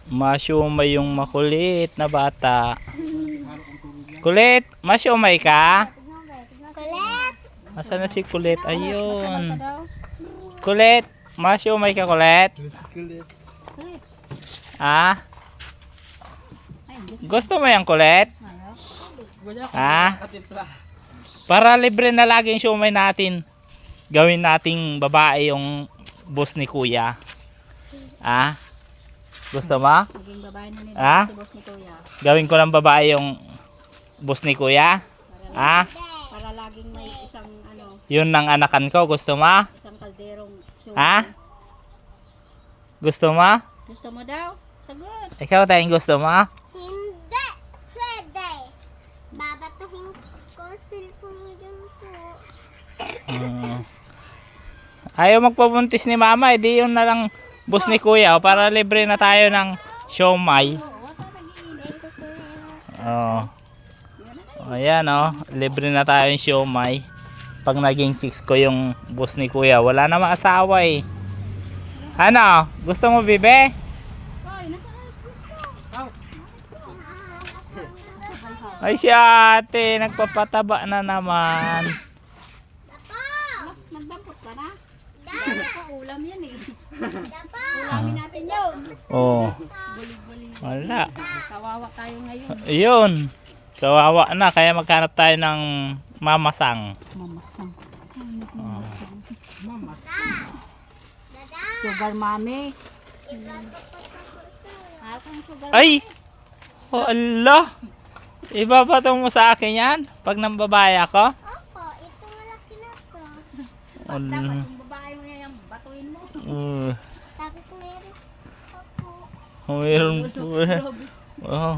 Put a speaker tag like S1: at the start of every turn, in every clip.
S1: Masyumay yung makulit na bata. Kulit, masyumay ka?
S2: Kulit!
S1: Asan na si Kulit? Ayun. Kulit, masyumay ka, Kulit? Ah? Gusto mo yung Kulit? Ah? Para libre na laging siumay natin. Gawin nating babae yung boss ni Kuya. Ah? Gusto mo?
S3: Maging babae na nila
S1: Ah?
S3: si boss ni Kuya.
S1: Gawin ko ng babae yung boss ni Kuya? Ah?
S3: Para laging may isang ano,
S1: Yun ang anakan ko. Gusto mo?
S3: isang kalderong sumo.
S1: Ha? Gusto mo?
S3: Gusto mo daw? Sagot.
S1: Ikaw tayong gusto mo?
S2: Hindi! Pwede! Babatuhin ko ang cellphone mo dyan po.
S1: Ayaw magpabuntis ni Mama. Edi yun na lang boss ni Kuya. Para libre na tayo ng siomay. Oh. Ayan oh. Libre na tayo ng siomay. Pag naging chicks ko yung boss ni Kuya. Wala na maasawa eh. Ano? Gusto mo, Bibe? Ay si ate, nagpapataba na naman.
S3: Magdampot ka na?
S2: Dada!
S3: Ulam yan eh.
S2: Dapa!
S3: Ulamin natin yun.
S1: Oh.
S3: Buli-buli.
S1: Wala.
S3: Kawawa tayo ngayon.
S1: Ayun. Kawawa na. Kaya maghanap tayo ng mamasang.
S3: Mamasang.
S2: Dada!
S3: Sugar mommy.
S2: Ibato ko sa puso.
S3: Akong sugar
S1: Ay! Oh Allah! Ibabato mo sa akin yan? Pag nang babae ako?
S2: Opo, ito malaki na to.
S3: Dapat yung babae mo yan, batuin mo.
S2: Tapos meron po.
S1: Mayroon po. Oh,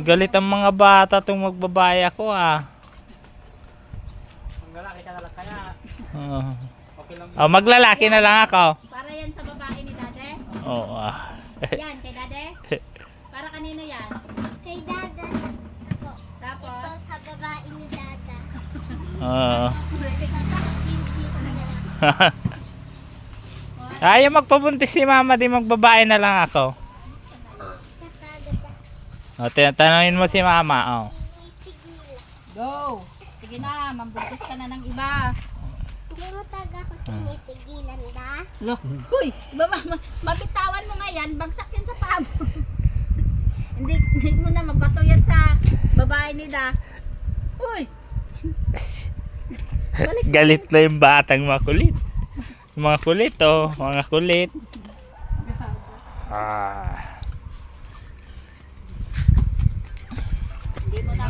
S1: galit ang mga bata itong magbabae ako ah.
S4: Maglalaki ka na lang kaya. Okay lang.
S1: Oh, maglalaki na lang ako.
S3: Para yan sa babae ni Dade.
S1: Oh, ah.
S3: Yan, kay Dade. Para kanino yan?
S2: Kay Dada. Ako.
S3: Tapos,
S2: Ito sa babae ni Dada.
S1: Oh.
S2: Yung
S1: Ayaw magpabuntis si Mama, di magbabae na lang ako.
S2: Dada.
S1: Oh, tinatanungin mo si Mama, oh.
S3: go. Sige na, mambuntis ka na ng iba.
S2: Hindi mo taga ko tinipigilan ba?
S3: Lo, uy, mabitawan mo nga yan, bagsak yan sa paa mo. hindi mo na mabato yan sa babae ni Da. Uy.
S1: Galit na yung batang makulit. Mga kulit, oh. Mga kulit. Ah.
S3: Hindi mo na